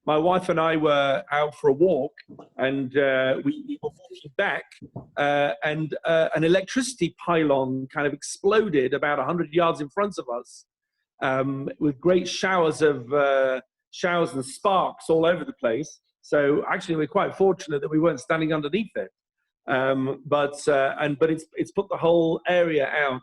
my wife and I were out for a walk, and we were walking back, and an electricity pylon kind of exploded about 100 yards in front of us, with great showers and sparks all over the place. So actually, we're quite fortunate that we weren't standing underneath it. But it's put the whole area out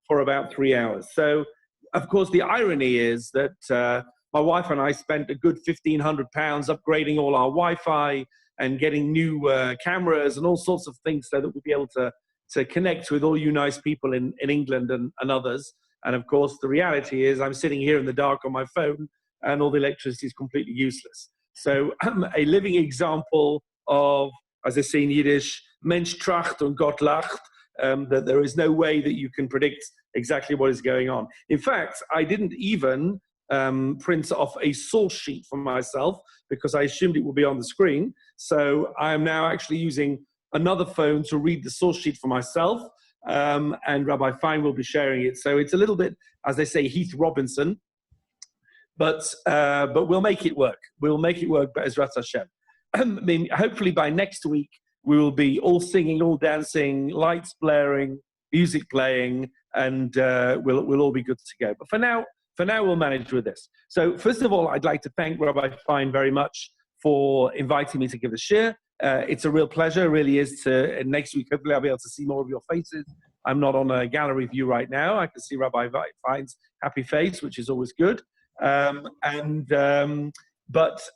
for about 3 hours. So, of course, the irony is that my wife and I spent a good £1,500 upgrading all our Wi-Fi and getting new cameras and all sorts of things so that we'll be able to connect with all you nice people in England and others. And of course, the reality is I'm sitting here in the dark on my phone and all the electricity is completely useless. So a living example of, as I say in Yiddish, Mensch tracht und Gott lacht, that there is no way that you can predict exactly what is going on. In fact, I didn't even print off a source sheet for myself because I assumed it would be on the screen. So I am now actually using another phone to read the source sheet for myself, and Rabbi Fine will be sharing it. So it's a little bit, as they say, Heath Robinson, but we'll make it work. We'll make it work, Be'ezrat Hashem. I mean, hopefully by next week, we will be all singing, all dancing, lights blaring, music playing, and we'll all be good to go. But for now, we'll manage with this. So first of all, I'd like to thank Rabbi Fine very much for inviting me to give a shir. It's a real pleasure, it really is. And next week, hopefully I'll be able to see more of your faces. I'm not on a gallery view right now. I can see Rabbi Fine's happy face, which is always good. But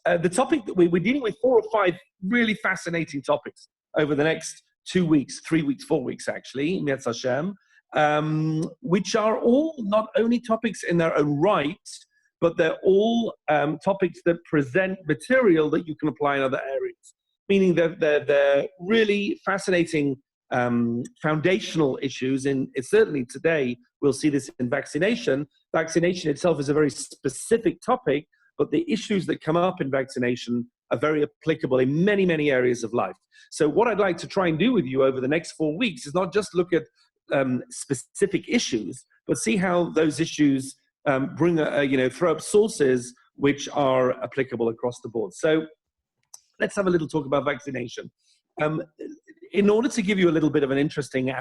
the topic that we're dealing with 4 or 5 really fascinating topics over the next 2 weeks, 3 weeks, 4 weeks actually, Mi'etz Hashem, which are all not only topics in their own right, but they're all topics that present material that you can apply in other areas. Meaning that they're really fascinating foundational issues. And certainly today, we'll see this in vaccination. Vaccination itself is a very specific topic, but the issues that come up in vaccination are very applicable in many, many areas of life. So what I'd like to try and do with you over the next 4 weeks is not just look at specific issues, but see how those issues throw up sources which are applicable across the board. So let's have a little talk about vaccination. In order to give you a little bit of an interesting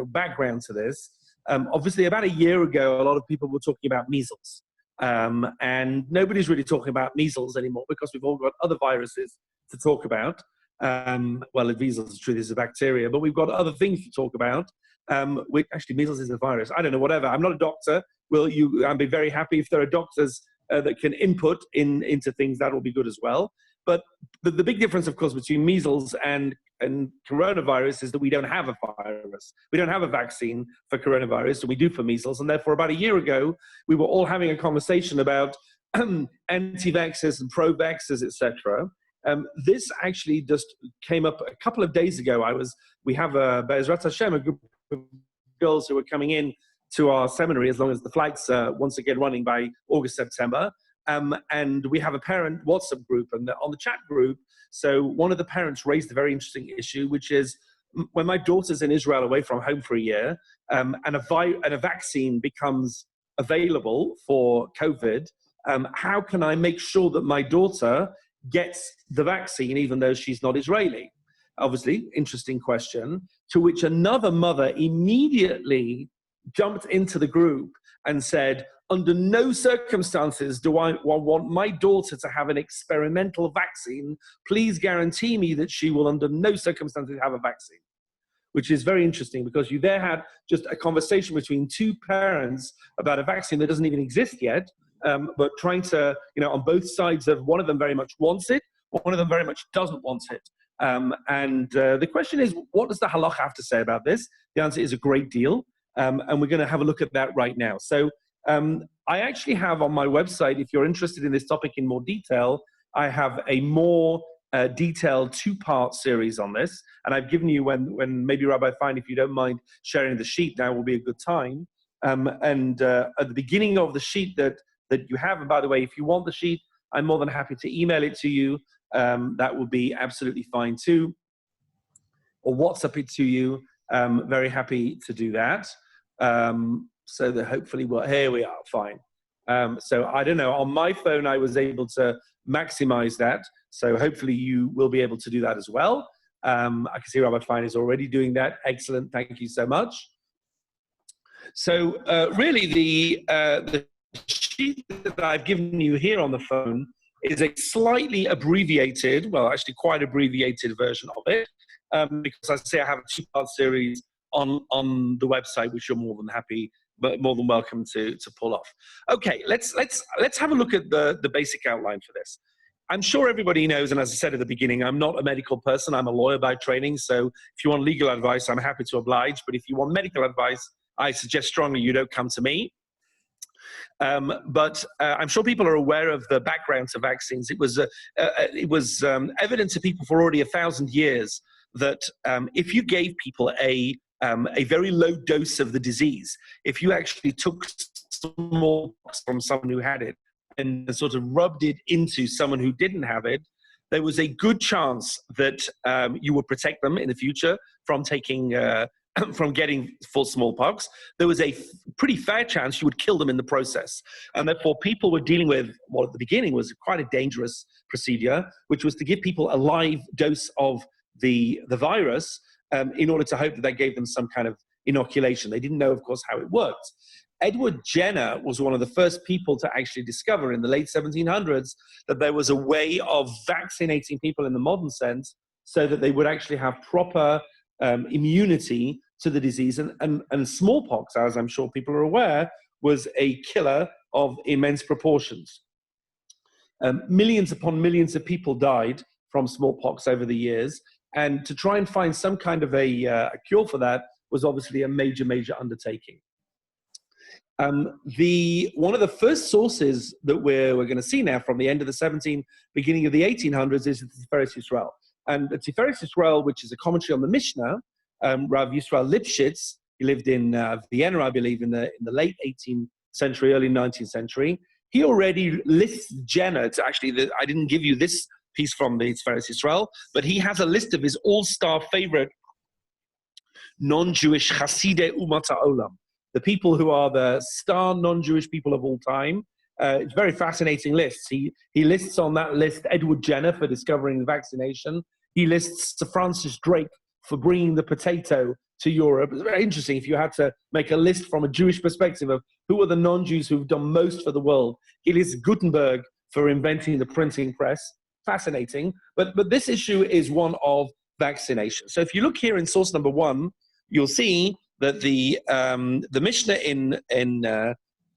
background to this, obviously about a year ago, a lot of people were talking about measles. And nobody's really talking about measles anymore because we've all got other viruses to talk about. Well, measles is true, this is a bacteria, but we've got other things to talk about. Actually, measles is a virus. I don't know, whatever. I'm not a doctor. I'd be very happy if there are doctors that can input into things. That will be good as well. But the big difference, of course, between measles and coronavirus is that we don't have a virus. We don't have a vaccine for coronavirus, and we do for measles. And therefore, about a year ago, we were all having a conversation about anti-vaxxers and pro-vaxxers, etc. This actually just came up a couple of days ago. We have Be'ezrat Hashem, a group of girls who are coming in to our seminary as long as the flights once again running by August, September. And we have a parent WhatsApp group, and on the chat group, so one of the parents raised a very interesting issue, which is when my daughter's in Israel away from home for a year, and a vaccine becomes available for COVID, how can I make sure that my daughter gets the vaccine even though she's not Israeli? Obviously, interesting question, to which another mother immediately jumped into the group and said, under no circumstances do I want my daughter to have an experimental vaccine. Please guarantee me that she will under no circumstances have a vaccine. Which is very interesting because you there had just a conversation between 2 parents about a vaccine that doesn't even exist yet, but trying to, on both sides of one of them very much wants it, one of them very much doesn't want it. The question is, what does the Halacha have to say about this? The answer is a great deal. And we're going to have a look at that right now. So I actually have on my website, if you're interested in this topic in more detail, I have a more detailed 2-part series on this. And I've given you when maybe Rabbi Fine, if you don't mind sharing the sheet, now will be a good time. At the beginning of the sheet that you have, and by the way, if you want the sheet, I'm more than happy to email it to you. That would be absolutely fine too. Or WhatsApp it to you. Very happy to do that. So that hopefully, here we are, fine. So I don't know, on my phone, I was able to maximize that. So hopefully you will be able to do that as well. I can see Rabbi Fein is already doing that. Excellent. Thank you so much. So really the sheet that I've given you here on the phone is a slightly abbreviated, well, actually quite abbreviated version of it, because as I say, I have a two-part series on the website, which you're more than welcome to pull off. Okay, let's have a look at the basic outline for this. I'm sure everybody knows, and as I said at the beginning, I'm not a medical person. I'm a lawyer by training. So if you want legal advice, I'm happy to oblige. But if you want medical advice, I suggest strongly you don't come to me. But I'm sure people are aware of the background to vaccines. It was evident to people for already 1,000 years that if you gave people a very low dose of the disease, if you actually took smallpox from someone who had it and sort of rubbed it into someone who didn't have it, there was a good chance that you would protect them in the future from taking from getting full smallpox. There was a pretty fair chance you would kill them in the process. And therefore, people were dealing with what at the beginning was quite a dangerous procedure, which was to give people a live dose of the virus in order to hope that gave them some kind of inoculation. They didn't know, of course, how it worked. Edward Jenner was one of the first people to actually discover in the late 1700s that there was a way of vaccinating people in the modern sense so that they would actually have proper immunity to the disease. And smallpox, as I'm sure people are aware, was a killer of immense proportions. Millions upon millions of people died from smallpox over the years. And to try and find some kind of a cure for that was obviously a major, major undertaking. One of the first sources that we're going to see now from the end of the 17th, beginning of the 1800s, is the Tiferes Yisrael. And the Tiferes Yisrael, which is a commentary on the Mishnah, Rav Yisrael Lipschitz, he lived in Vienna, I believe, in the late 18th century, early 19th century. He already lists Jenner. It's actually, I didn't give you this piece from the Tiferes Yisrael, but he has a list of his all-star favorite non-Jewish Chasidei Umat HaOlam, the people who are the star non-Jewish people of all time. It's a very fascinating list. He lists on that list Edward Jenner for discovering the vaccination. He lists Sir Francis Drake for bringing the potato to Europe. It's very interesting if you had to make a list from a Jewish perspective of who are the non-Jews who've done most for the world. He lists Gutenberg for inventing the printing press. Fascinating. But this issue is one of vaccination. So if you look here in source number 1, you'll see that the Mishnah in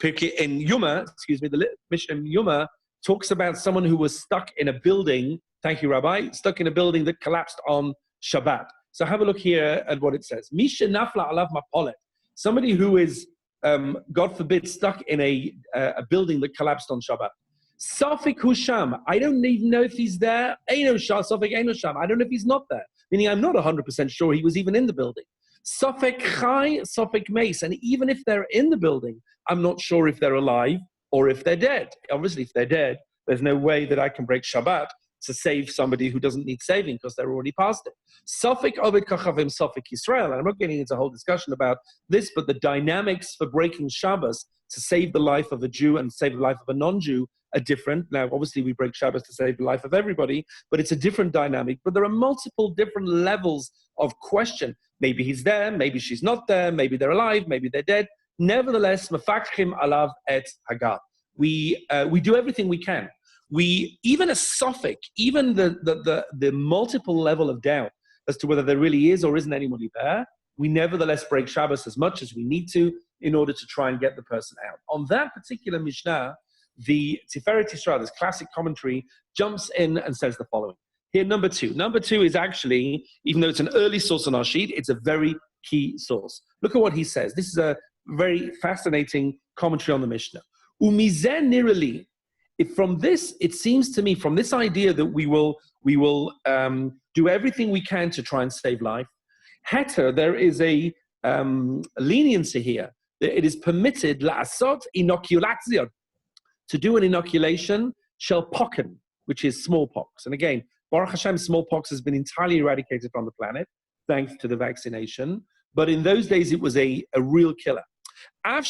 Yuma, the Mishnah in Yuma talks about someone who was stuck in a building. Thank you, Rabbi. Stuck in a building that collapsed on Shabbat. So have a look here at what it says. Misha nafla alav mapolet. Somebody who is, God forbid, stuck in a building that collapsed on Shabbat. Safik Husham. I don't even know if he's there. Eino Shah, Safik Eino Sham. I don't know if he's not there. Meaning I'm not 100% sure he was even in the building. Safek Chai, Safek Mace. And even if they're in the building, I'm not sure if they're alive or if they're dead. Obviously, if they're dead, there's no way that I can break Shabbat to save somebody who doesn't need saving because they're already past it. Safek Ovid Kachavim, Safek Yisrael. And I'm not getting into a whole discussion about this, but the dynamics for breaking Shabbos to save the life of a Jew and save the life of a non-Jew are different. Now, obviously, we break Shabbos to save the life of everybody, but it's a different dynamic. But there are multiple different levels of question. Maybe he's there, maybe she's not there, maybe they're alive, maybe they're dead. Nevertheless, mafakchim alav et hagar. We do everything we can. We, even a suffix, even the multiple level of doubt as to whether there really is or isn't anybody there, we nevertheless break Shabbos as much as we need to in order to try and get the person out. On that particular Mishnah, the Tiferes Yisrael, this classic commentary, jumps in and says the following. Here, number 2. Number 2 is actually, even though it's an early source on our sheet, it's a very key source. Look at what he says. This is a very fascinating commentary on the Mishnah. Umizen nirali. From this, it seems to me, from this idea that we will do everything we can to try and save life, heter, there is a leniency here. It is permitted la'asot inoculation, to do an inoculation, shel pocken, which is smallpox. And again, Baruch Hashem, smallpox has been entirely eradicated from the planet, thanks to the vaccination. But in those days, it was a real killer. Even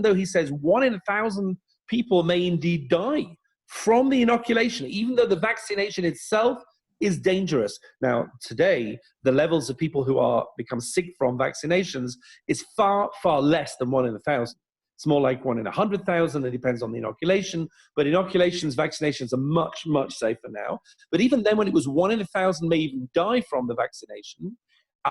though he says 1 in 1,000 people may indeed die from the inoculation, even though the vaccination itself is dangerous. Now, today, the levels of people who are become sick from vaccinations is far, far less than 1 in 1,000. It's more like 1 in 100,000. It depends on the inoculation. But inoculations, vaccinations are much, much safer now. But even then, when it was 1 in 1,000 may even die from the vaccination,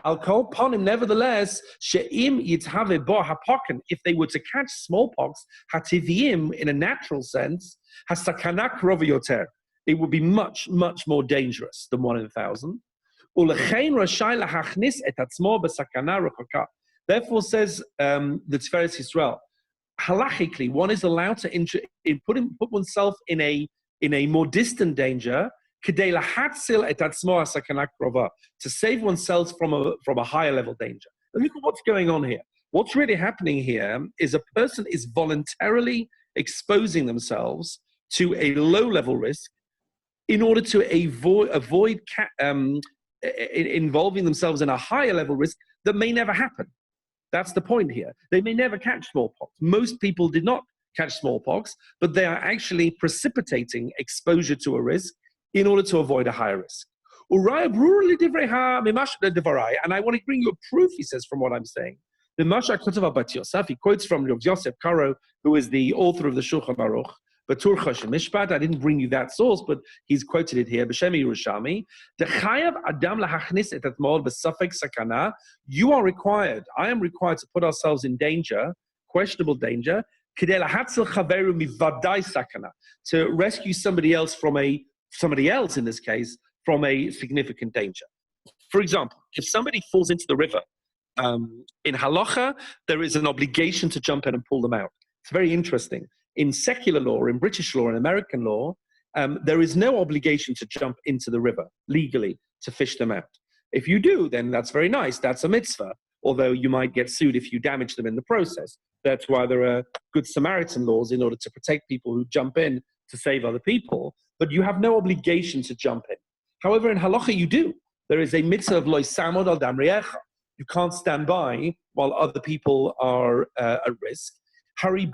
Al-Kol Ponim, nevertheless, She'im Yitzhave Bo HaPoken, if they were to catch smallpox, Hativim, in a natural sense, Hasakana Krova Yoter, it would be much, much more dangerous than 1 in 1,000. Ulechein Rashai Lahachnis et Atzmo B'Sakana Rechoka. Therefore, says the Tiferes Yisrael, halachically, one is allowed to put oneself in a more distant danger, to save oneself from a higher level danger. And look at what's going on here. What's really happening here is a person is voluntarily exposing themselves to a low level risk in order to avoid involving themselves in a higher level risk that may never happen. That's the point here. They may never catch smallpox. Most people did not catch smallpox, but they are actually precipitating exposure to a risk in order to avoid a higher risk. And I want to bring you a proof, he says, from what I'm saying. He quotes from Rav Yosef Karo, who is the author of the Shulchan Aruch, Batur Choshen Mishpat. I didn't bring you that source, but he's quoted it here. B'Shem Yerushalmi, you are required, I am required to put ourselves in danger, questionable danger, to rescue somebody else in this case, from a significant danger. For example, if somebody falls into the river, in Halacha, there is an obligation to jump in and pull them out. It's very interesting. In secular law, in British law, in American law, there is no obligation to jump into the river legally to fish them out. If you do, then that's very nice. That's a mitzvah, although you might get sued if you damage them in the process. That's why there are Good Samaritan laws in order to protect people who jump in to save other people, but you have no obligation to jump in. However, in Halacha, you do. There is a mitzvah of lo samod al dam riecha. You can't stand by while other people are at risk. If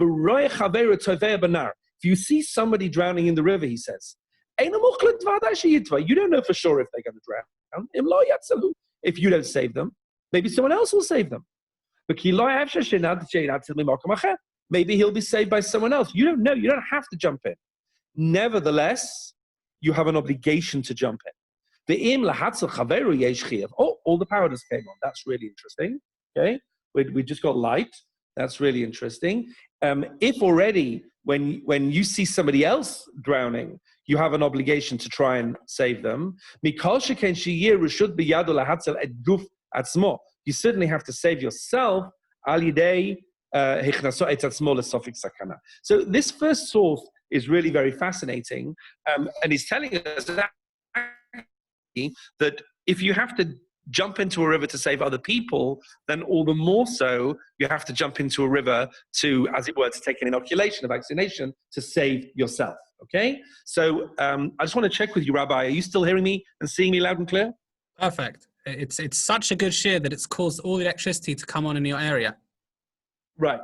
you see somebody drowning in the river, he says, you don't know for sure if they're going to drown. If you don't save them, maybe someone else will save them. Maybe he'll be saved by someone else. You don't know. You don't have to jump in. Nevertheless, you have an obligation to jump in. All the powders came on. That's really interesting. Okay, we just got light. That's really interesting. If already, when you see somebody else drowning, you have an obligation to try and save them. You certainly have to save yourself. So this first source is really very fascinating, and he's telling us that if you have to jump into a river to save other people, then all the more so you have to jump into a river to, as it were, to take an inoculation, a vaccination, to save yourself, okay? So I just want to check with you, Rabbi, are you still hearing me and seeing me loud and clear? Perfect. It's such a good shear that it's caused all the electricity to come on in your area. Right.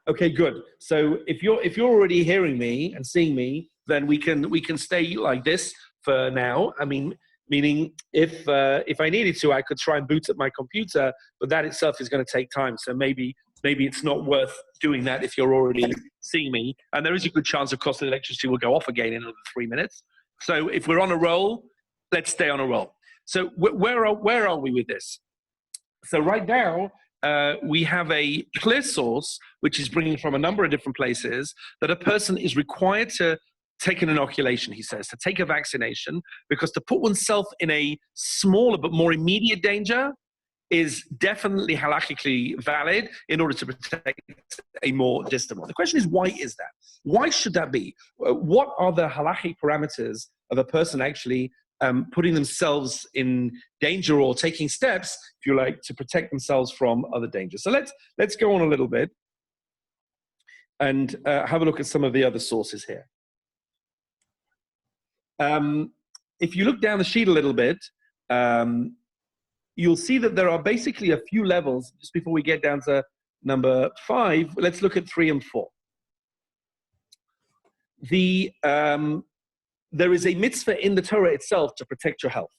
Okay, good. So if you're already hearing me and seeing me, then we can stay like this for now. I mean, meaning if I needed to, I could try and boot up my computer, but that itself is going to take time. So maybe it's not worth doing that if you're already seeing me. And there is a good chance, of course, that electricity will go off again in another 3 minutes. So if we're on a roll, let's stay on a roll. So where are we with this? So right now, we have a clear source, which is bringing from a number of different places, that a person is required to take an inoculation, he says, to take a vaccination, because to put oneself in a smaller but more immediate danger is definitely halachically valid in order to protect a more distant one. The question is, why is that? Why should that be? What are the halachic parameters of a person actually putting themselves in danger or taking steps, if you like, to protect themselves from other dangers? So let's go on a little bit and have a look at some of the other sources here. If you look down the sheet a little bit, you'll see that there are basically a few levels. Just before we get down to number 5, let's look at 3 and 4. there is a mitzvah in the Torah itself to protect your health.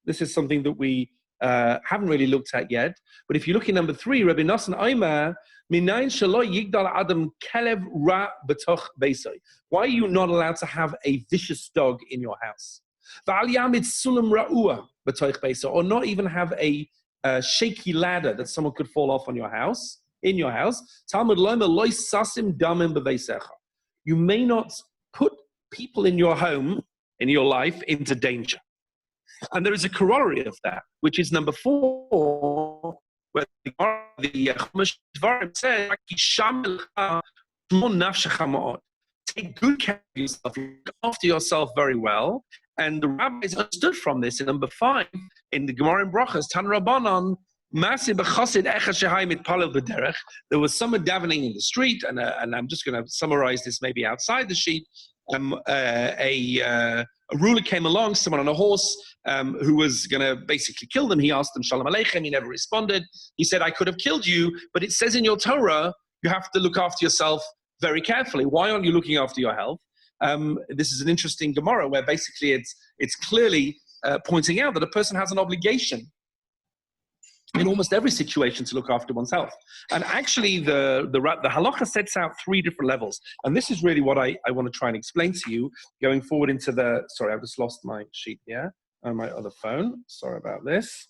This is something that we haven't really looked at yet. But if you look at number 3, Rabbi Nosson Aimer, Minayin shelo yigdal adam kelev ra betoch beisai. Why are you not allowed to have a vicious dog in your house? V'al yamid sulam ra'ua betoch beisai, or not even have a shaky ladder that someone could fall off on your house, in your house. Talmud loimer loy sasim damim beveisecha. You may not put people in your home, in your life, into danger. And there is a corollary of that, which is number 4, where the Chumash Dvarim says, take good care of yourself, look after yourself very well. And the rabbis understood from this in number 5, in the Gemara in Brachas, Tan Rabbanon, there was someone davening in the street, and I'm just going to summarize this maybe outside the sheet. A ruler came along, someone on a horse, who was going to basically kill them. He asked them, Shalom Aleichem, he never responded. He said, I could have killed you, but it says in your Torah, you have to look after yourself very carefully. Why aren't you looking after your health? This is an interesting Gemara where basically it's clearly pointing out that a person has an obligation in almost every situation to look after one's health. And actually the Halacha sets out 3 different levels. And this is really what I want to try and explain to you going forward into the, sorry, I've just lost my sheet here on my other phone. Sorry about this.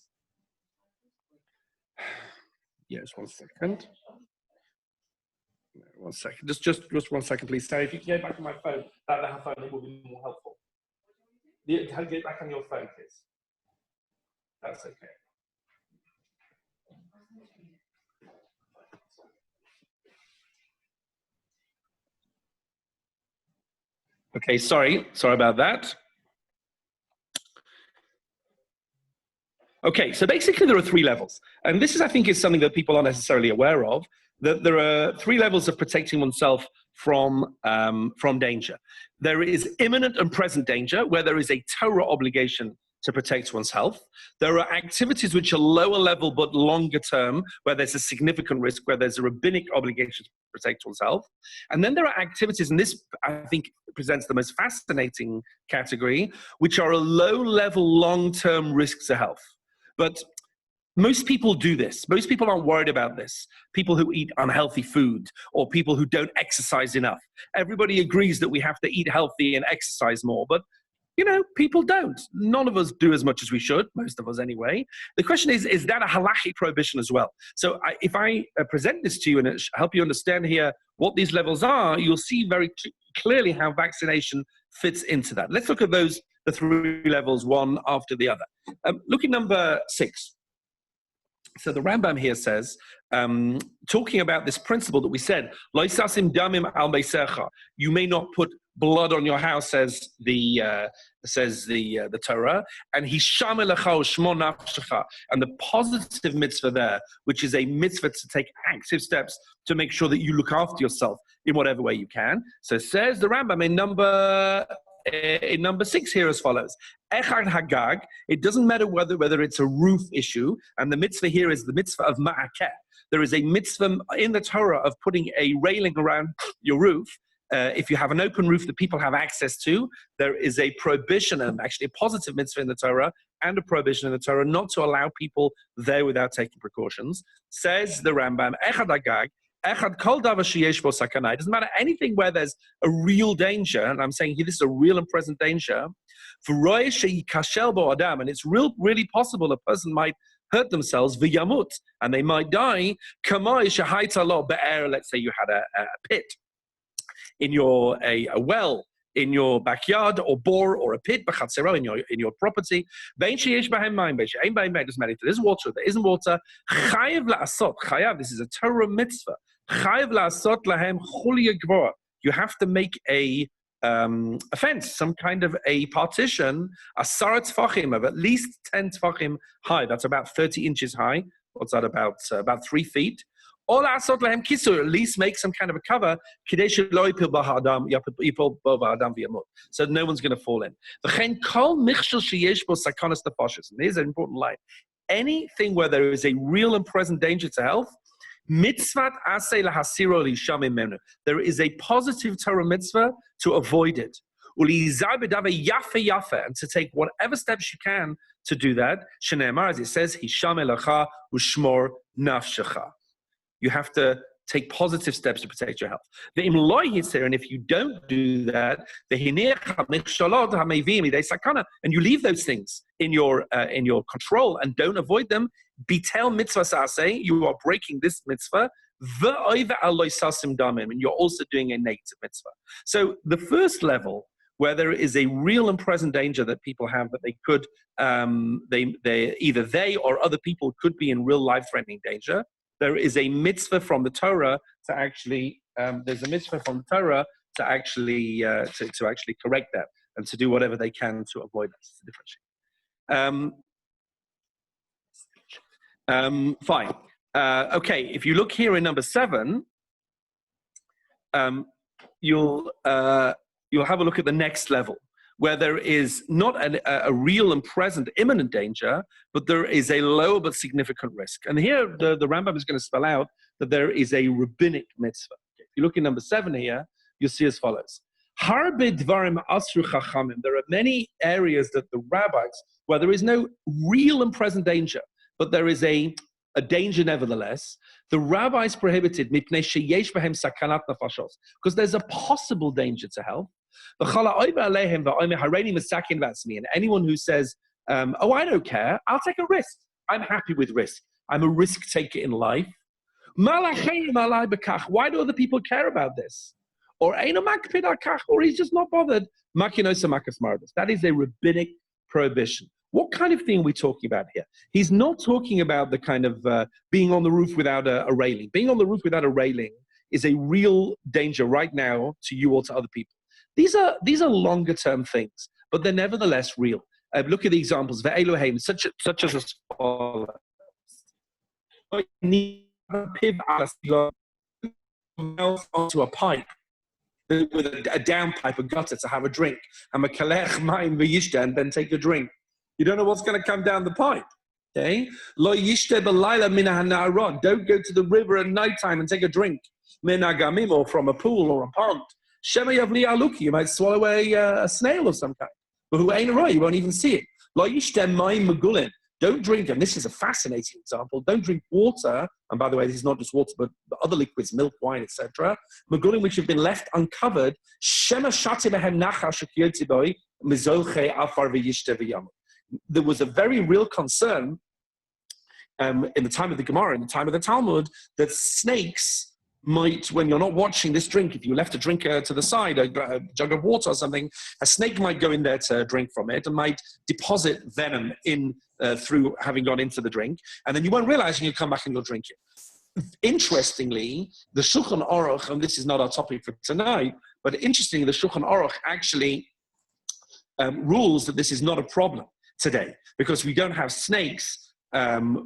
Yeah, just 1 second. 1 second, just 1 second, please. Sorry, if you can get back on my phone, that phone will be more helpful. Get back on your phone, please. That's okay. Okay, sorry about that. Okay, so basically there are 3 levels. And this is, I think, is something that people aren't necessarily aware of, that there are 3 levels of protecting oneself from danger. There is imminent and present danger, where there is a Torah obligation to protect one's health. There are activities which are lower level but longer term, where there's a significant risk, where there's a rabbinic obligation to protect one's health. And then there are activities, and this, I think, presents the most fascinating category, which are a low-level, long-term risk to health. But most people do this. Most people aren't worried about this. People who eat unhealthy food, or people who don't exercise enough. Everybody agrees that we have to eat healthy and exercise more, but people don't. None of us do as much as we should, most of us anyway. The question is that a halachic prohibition as well? So if I present this to you and help you understand here what these levels are, you'll see very clearly how vaccination fits into that. Let's look at the 3 levels, one after the other. Look at number 6. So the Rambam here says, talking about this principle that we said, Lo yisasim damim al beisecha, you may not put blood on your house, says the Torah, and hisham elecha shmo nafshecha, and the positive mitzvah there, which is a mitzvah to take active steps to make sure that you look after yourself in whatever way you can. So says the Rambam in number 6 here as follows. Echad hagag, it doesn't matter whether it's a roof issue, and the mitzvah here is the mitzvah of ma'akeh. There is a mitzvah in the Torah of putting a railing around your roof. If you have an open roof that people have access to, there is a prohibition, and actually a positive mitzvah in the Torah, and a prohibition in the Torah not to allow people there without taking precautions. Says the Rambam, Echad hagag, Echad kol davar sheyesh bo sakana. It doesn't matter anything where there's a real danger, and I'm saying here this is a real and present danger. V'roeh sheyikashel bo adam, and it's really possible a person might hurt themselves v'yamut, and they might die. Kamay shehaita lo be'er. Let's say you had a pit in a well in your backyard, or bore, or a pit b'chatzero in your property. Ve'in sheyesh b'hem mayim, ve'ein b'hem mayim. Doesn't matter if there is water or there isn't water. Chayav la'asot. Chayav. This is a Torah mitzvah. Chayav la'asot lahem chulya gvora. You have to make a fence, some kind of a partition, a sarat tfachim of at least 10 tfachim high. That's about 30 inches high. What's that, about 3 feet? Or asot lahem kisur, at least make some kind of a cover, so no one's going to fall in. And here's an important line. Anything where there is a real and present danger to health, Mitzvat aseh lahasiro lisham mimenu. There is a positive Torah mitzvah to avoid it. Ulizar b'davei yafe yafe, and to take whatever steps you can to do that. Shneimar, as it says, hisham elacha ushmor nafshecha. You have to take positive steps to protect your health. The imloi hitzir, and if you don't do that, the and you leave those things in your control and don't avoid them, bitel mitzvah saseh, you are breaking this mitzvah, and you're also doing a negative mitzvah. So the first level, where there is a real and present danger that people have, that they could, either they or other people could be in real life-threatening danger. There is a mitzvah from the Torah to actually, there's a mitzvah from the Torah to actually, to actually correct that and to do whatever they can to avoid that. Fine. Okay, if you look here in number 7, you'll have a look at the next level, where there is not a real and present imminent danger, but there is a low but significant risk. And here the Rambam is going to spell out that there is a rabbinic mitzvah. Okay, if you look in number 7 here, you'll see as follows. Harbe dvarim asru chachamim. There are many areas that the rabbis, where there is no real and present danger, but there is a danger nevertheless. The rabbis prohibited mipnei sheyesh behem sakanat nafashos, because there's a possible danger to health. And anyone who says, oh, I don't care, I'll take a risk. I'm happy with risk. I'm a risk taker in life. Why do other people care about this? Or he's just not bothered. That is a rabbinic prohibition. What kind of thing are we talking about here? He's not talking about the kind of being on the roof without a railing. Being on the roof without a railing is a real danger right now to you or to other people. These are longer term things, but they're nevertheless real. Look at the examples. Ve'elohim, such as a follows. Onto a pipe with a downpipe, a gutter to have a drink, and then take a drink. You don't know what's going to come down the pipe. Okay? Don't go to the river at nighttime and take a drink, or from a pool or a pond. You might swallow a snail of some kind. But who ain't right, you won't even see it. Don't drink, and this is a fascinating example, don't drink water, and by the way, this is not just water, but other liquids, milk, wine, etc. Magulin which have been left uncovered. There was a very real concern in the time of the Gemara, in the time of the Talmud, that snakes might, when you're not watching this drink, if you left a drink to the side, a jug of water or something, a snake might go in there to drink from it and might deposit venom in through having gone into the drink, and then you won't realize and you'll come back and you'll drink it. Interestingly, the Shulchan Aruch, and this is not our topic for tonight, but interestingly, the Shulchan Aruch actually rules that this is not a problem today, because we don't have snakes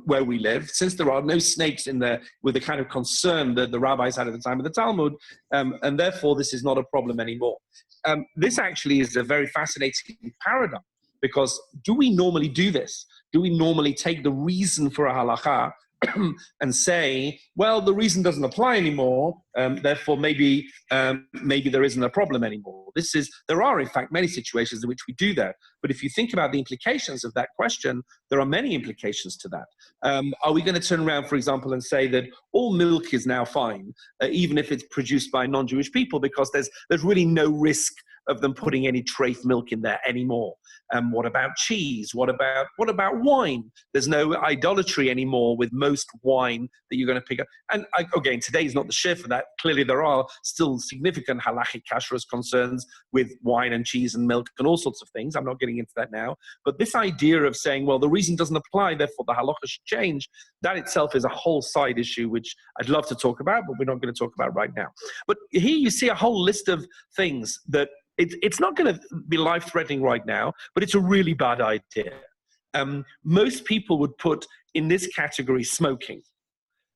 where we live, since there are no snakes in there with the kind of concern that the rabbis had at the time of the Talmud, and therefore this is not a problem anymore. This actually is a very fascinating paradigm, because do we normally do this? Do we normally take the reason for a halacha and say, well, the reason doesn't apply anymore, therefore maybe there isn't a problem anymore? There are, in fact, many situations in which we do that. But if you think about the implications of that question, there are many implications to that. Are we going to turn around, for example, and say that all milk is now fine, even if it's produced by non-Jewish people, because there's really no risk of them putting any trace milk in there anymore? What about cheese? What about wine? There's no idolatry anymore with most wine that you're going to pick up. And again, today is not the shiur for that. Clearly, there are still significant halachic kashrus concerns with wine and cheese and milk and all sorts of things. I'm not getting into that now. But this idea of saying, well, the reason doesn't apply, therefore the halacha should change, that itself is a whole side issue, which I'd love to talk about, but we're not going to talk about right now. But here you see a whole list of things that it's not going to be life-threatening right now, but it's a really bad idea. Most people would put in this category smoking.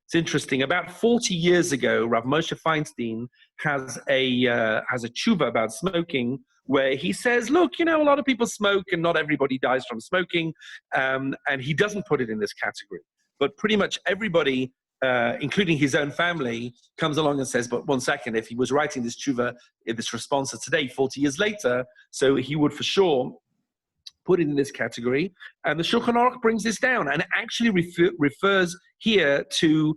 It's interesting. About 40 years ago, Rav Moshe Feinstein has a tshuva about smoking, where he says, look, a lot of people smoke and not everybody dies from smoking, and he doesn't put it in this category. But pretty much everybody including his own family, comes along and says, but one second, if he was writing this tshuva, this response today, 40 years later, so he would for sure put it in this category. And the Shulchan Aruch brings this down and actually refers here to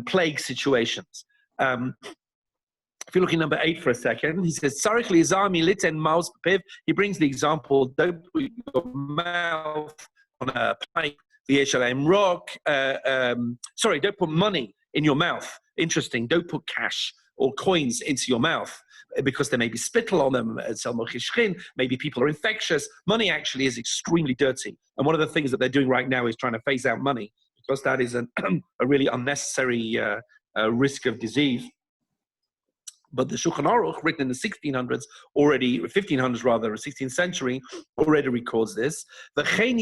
plague situations. If you look at number 8 for a second, he says, Tzarich li'zar milit en maus b'piv. He brings the example, don't put your mouth on a pipe, don't put money in your mouth. Interesting, don't put cash or coins into your mouth because there may be spittle on them, maybe people are infectious. Money actually is extremely dirty. And one of the things that they're doing right now is trying to phase out money because that is a really unnecessary risk of disease. But the Shulchan Aruch, written in the 1600s, already, 1500s rather, 16th century, already records this. Says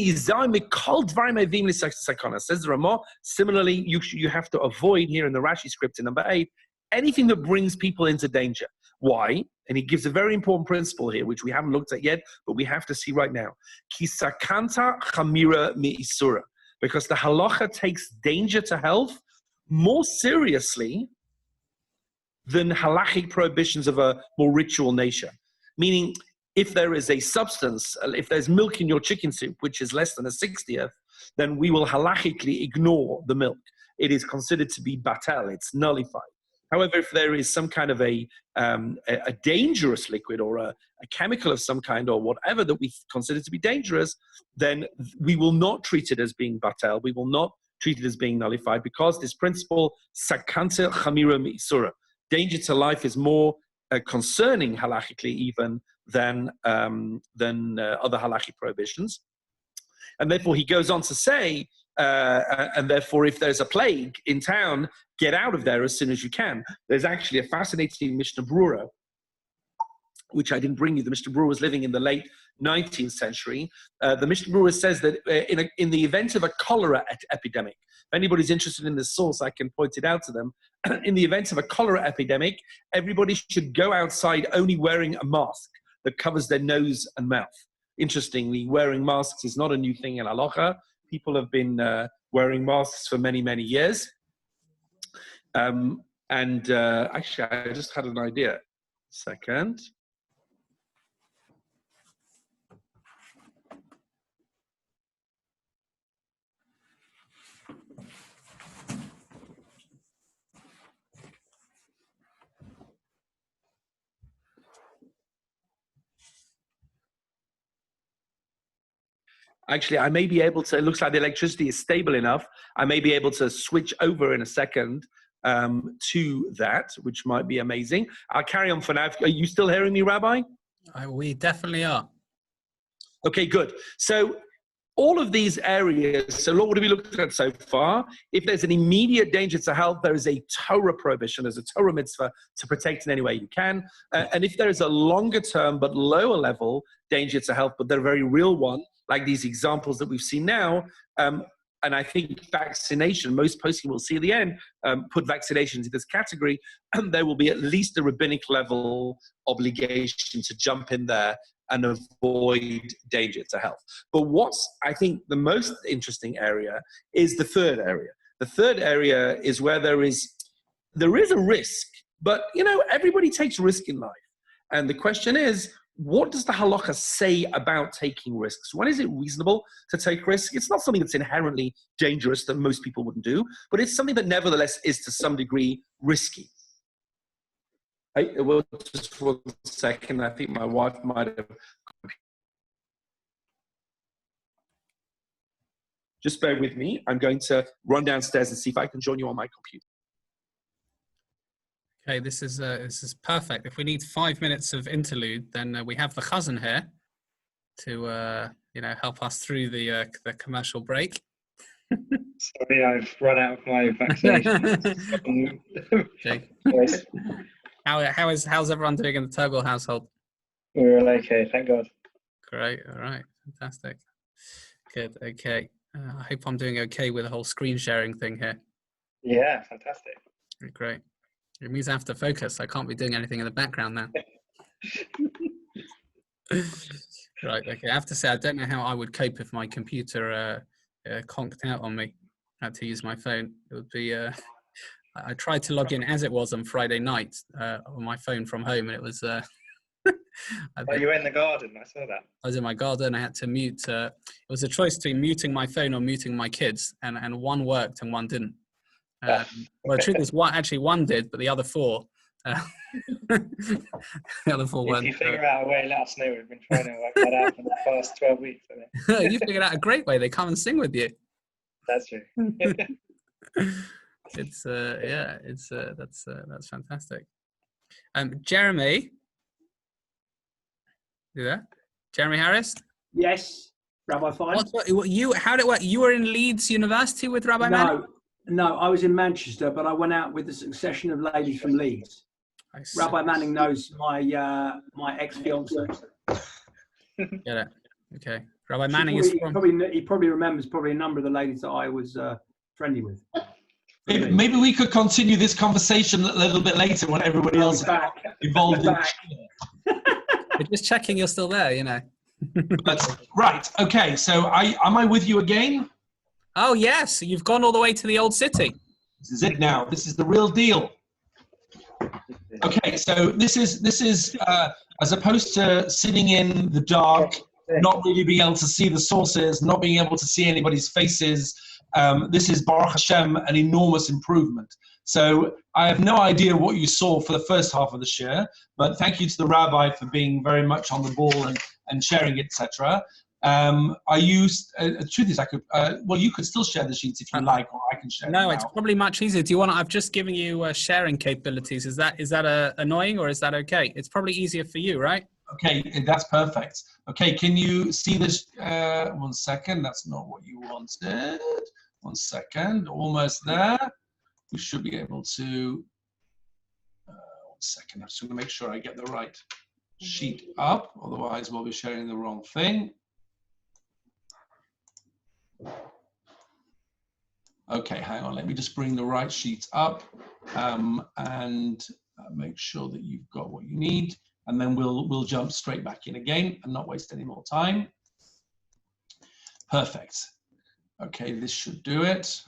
the Ramah, similarly, you have to avoid, here in the Rashi script in number 8, anything that brings people into danger. Why? And he gives a very important principle here, which we haven't looked at yet, but we have to see right now. Kisakanta chamira mi'isura. Because the halacha takes danger to health more seriously than halachic prohibitions of a more ritual nature. Meaning, if there is a substance, if there's milk in your chicken soup, which is less than a 60th, then we will halachically ignore the milk. It is considered to be batel, it's nullified. However, if there is some kind of a dangerous liquid or a chemical of some kind or whatever that we consider to be dangerous, then we will not treat it as being batel. We will not treat it as being nullified because this principle, sakante chamira mi'isura, danger to life is more concerning halachically even than other halachic prohibitions. And therefore he goes on to say, and therefore if there's a plague in town, get out of there as soon as you can. There's actually a fascinating Mishnah Brura, which I didn't bring you. The Mishnah Brura was living in the late 19th century. The Mishnah Brura says that in the event of a cholera epidemic, if anybody's interested in this source, I can point it out to them. In the event of a cholera epidemic, everybody should go outside only wearing a mask that covers their nose and mouth. Interestingly, wearing masks is not a new thing in Halacha. People have been wearing masks for many, many years. Actually, I just had an idea. Second. Actually, I may be able to, it looks like the electricity is stable enough. I may be able to switch over in a second to that, which might be amazing. I'll carry on for now. Are you still hearing me, Rabbi? We definitely are. Okay, good. So all of these areas, so what have we looked at so far? If there's an immediate danger to health, there is a Torah prohibition, there's a Torah mitzvah to protect in any way you can. And if there is a longer term but lower level danger to health, but they're a very real one, like these examples that we've seen now, and I think vaccination, most posting will see at the end, put vaccinations in this category, and there will be at least a rabbinic level obligation to jump in there and avoid danger to health. But what's, I think, the most interesting area is the third area. The third area is where there is a risk, but everybody takes risk in life. And the question is, what does the halacha say about taking risks? When is it reasonable to take risks? It's not something that's inherently dangerous that most people wouldn't do, but it's something that nevertheless is to some degree risky. Well, just for a second, I think my wife might have. Just bear with me. I'm going to run downstairs and see if I can join you on my computer. Okay, this is perfect. If we need 5 minutes of interlude, then we have the Chazan here to help us through the commercial break. Sorry, I've run out of my vaccination. Yes. How's everyone doing in the Turgle household? We're all okay, thank God. Great. All right. Fantastic. Good. Okay. I hope I'm doing okay with the whole screen sharing thing here. Yeah, fantastic. Great. It means I have to focus. I can't be doing anything in the background now. Right. Okay. I have to say, I don't know how I would cope if my computer conked out on me. I had to use my phone. It would be I tried to log in as it was on Friday night on my phone from home, and it was. Oh, you were in the garden. I saw that. I was in my garden. I had to mute. It was a choice between muting my phone or muting my kids, and one worked and one didn't. Well, the truth is, one did, but the other four. The other four weren't. If you figure out a way, let us know. We've been trying to work that out for the past 12 weeks. I think. You figured out a great way. They come and sing with you. That's true. It's that's fantastic. Jeremy, you there? Jeremy Harris? Yes, Rabbi Fine. How did it work? You were in Leeds University with Rabbi Manning? No, I was in Manchester, but I went out with a succession of ladies from Leeds. Rabbi Manning knows my ex-fiance. Get it? Okay. Rabbi Manning he probably remembers a number of the ladies that I was friendly with. Maybe we could continue this conversation a little bit later when everybody else is involved. We're just checking you're still there, you know. Right. Okay. So am I with you again? Oh yes, you've gone all the way to the old city. This is it now. This is the real deal. Okay. So this is as opposed to sitting in the dark, not really being able to see the sources, not being able to see anybody's faces. This is, Baruch Hashem, an enormous improvement. So I have no idea what you saw for the first half of the share, but thank you to the rabbi for being very much on the ball and sharing it, etc. The truth is, I could. Well, you could still share the sheets if you like, or I can share. No, it's probably much easier. Do you want? I've just given you sharing capabilities. Is that annoying or is that okay? It's probably easier for you, right? Okay, that's perfect. Okay, can you see this? 1 second. That's not what you wanted. 1 second. Almost there. We should be able to. 1 second. I'm just going to make sure I get the right sheet up. Otherwise, we'll be sharing the wrong thing. Okay, hang on. Let me just bring the right sheet up and make sure that you've got what you need. And then we'll jump straight back in again and not waste any more time. Perfect. Okay, this should do it.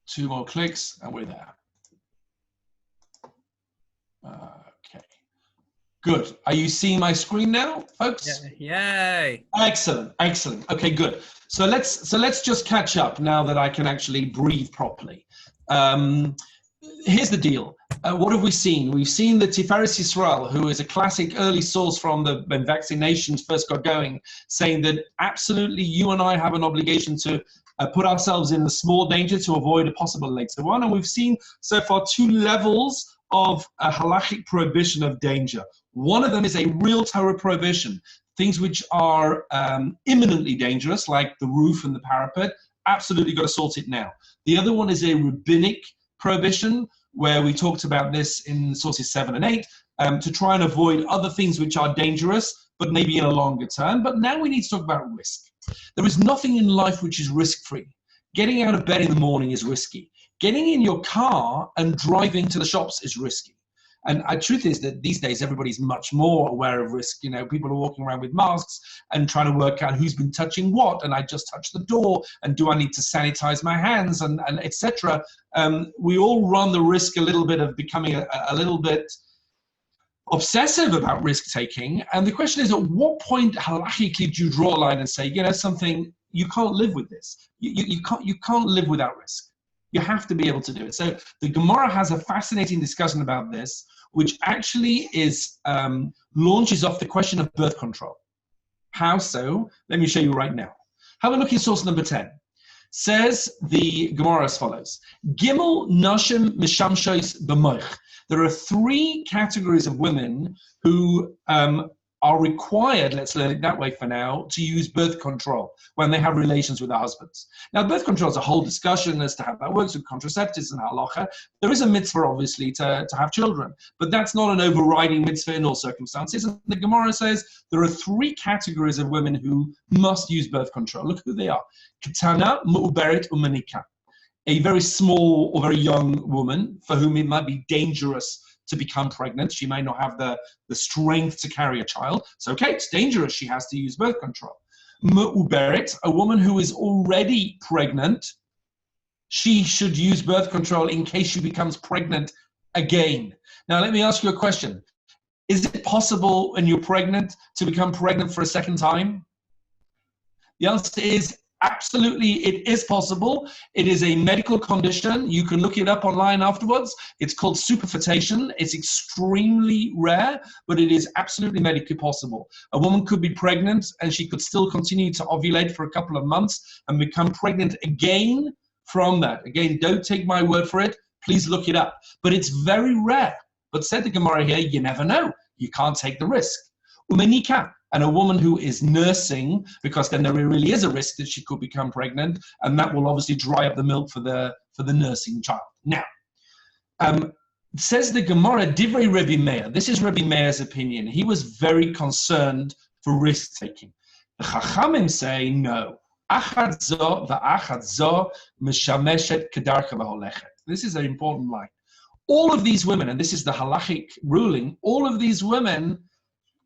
2 more clicks and we're there. Okay. Good. Are you seeing my screen now, folks? Yeah. Yay. Excellent. Excellent. Okay, good. So let's just catch up now that I can actually breathe properly. Here's the deal. What have we seen? We've seen the Tiferes Yisrael, who is a classic early source from when Vaccinations first got going, saying that absolutely you and I have an obligation to put ourselves in the small danger to avoid a possible later one. And we've seen so far 2 levels of a halachic prohibition of danger. One of them is a real Torah prohibition. Things which are imminently dangerous, like the roof and the parapet, absolutely got to sort it now. The other one is a rabbinic prohibition, where we talked about this in sources 7 and 8, to try and avoid other things which are dangerous, but maybe in a longer term. But now we need to talk about risk. There is nothing in life which is risk-free. Getting out of bed in the morning is risky. Getting in your car and driving to the shops is risky. And the truth is that these days everybody's much more aware of risk. You know, people are walking around with masks and trying to work out who's been touching what, and I just touched the door, and do I need to sanitize my hands, and etc. We all run the risk a little bit of becoming a little bit obsessive about risk taking. And the question is, at what point halachically do you draw a line and say, you know, something, you can't live with this. You can't live without risk. You have to be able to do it. So the Gemara has a fascinating discussion about this, which actually is launches off the question of birth control. How so? Let me show you right now. Have a look at source number 10. Says the Gemara as follows: Gimel nashim mishamshois b'moich. There are 3 categories of women who are required, let's learn it that way for now, to use birth control when they have relations with their husbands. Now, birth control is a whole discussion as to how that works with contraceptives and halacha. There is a mitzvah, obviously, to have children, but that's not an overriding mitzvah in all circumstances. And the Gemara says there are 3 categories of women who must use birth control. Look who they are. Ketana, mu'uberet, umanika. A very small or very young woman for whom it might be dangerous to become pregnant. She may not have the strength to carry a child. So, okay, it's dangerous. She has to use birth control. Mu'uberet, a woman who is already pregnant. she should use birth control in case she becomes pregnant again. Now, let me ask you a question. Is it possible when you're pregnant to become pregnant for a second time? The answer is absolutely, it is possible. It is a medical condition. You can look it up online afterwards. It's called superfetation. It's extremely rare, but it is absolutely medically possible. A woman could be pregnant and she could still continue to ovulate for a couple of months and become pregnant again from that. Again, don't take my word for it. Please look it up. But it's very rare. But said the Gemara here, you never know. You can't take the risk. Umenika, and a woman who is nursing, because then there really is a risk that she could become pregnant, and that will obviously dry up the milk for the nursing child. Now, says the Gemara, Divrei Rabbi Meir. This is Rabbi Meir's opinion. He was very concerned for risk taking. The Chachamim say no. Achad zo va'achad zo mishameshet kedarka v'holechet. This is an important line. All of these women, and this is the halachic ruling, all of these women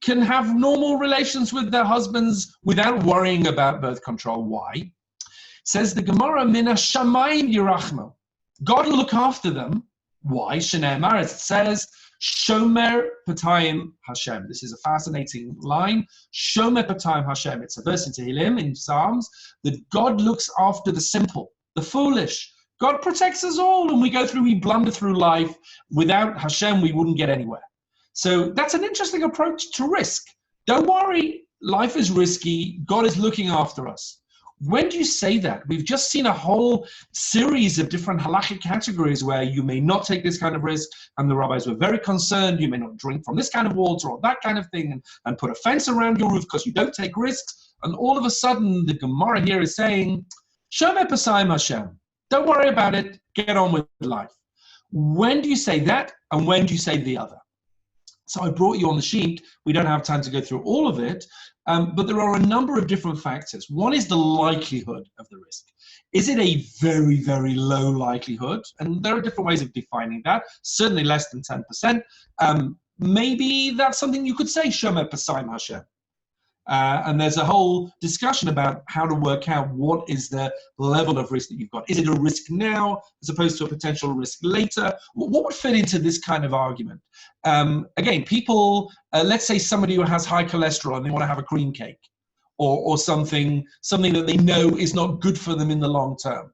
can have normal relations with their husbands without worrying about birth control. Why? Says the Gemara, Mina Shamayim Yerachmo. God will look after them. Why? Shneimar, it says, Shomer Patayim Hashem. This is a fascinating line. Shomer Patayim Hashem. It's a verse in Tehillim, in Psalms, that God looks after the simple, the foolish. God protects us all, and we blunder through life. Without Hashem, we wouldn't get anywhere. So that's an interesting approach to risk. Don't worry, life is risky. God is looking after us. When do you say that? We've just seen a whole series of different halachic categories where you may not take this kind of risk, and the rabbis were very concerned. You may not drink from this kind of water or that kind of thing, and put a fence around your roof because you don't take risks. And all of a sudden, the Gemara here is saying, Shomer Pasayim Hashem. Don't worry about it. Get on with life. When do you say that, and when do you say the other? So I brought you on the sheet. We don't have time to go through all of it, but there are a number of different factors. One is the likelihood of the risk. Is it a very, very low likelihood? And there are different ways of defining that. Certainly less than 10%. Maybe that's something you could say, Shomer Pasayim Hashem. And there's a whole discussion about how to work out what is the level of risk that you've got. Is it a risk now as opposed to a potential risk later? What would fit into this kind of argument? Again, people, let's say somebody who has high cholesterol and they want to have a cream cake or something that they know is not good for them in the long term.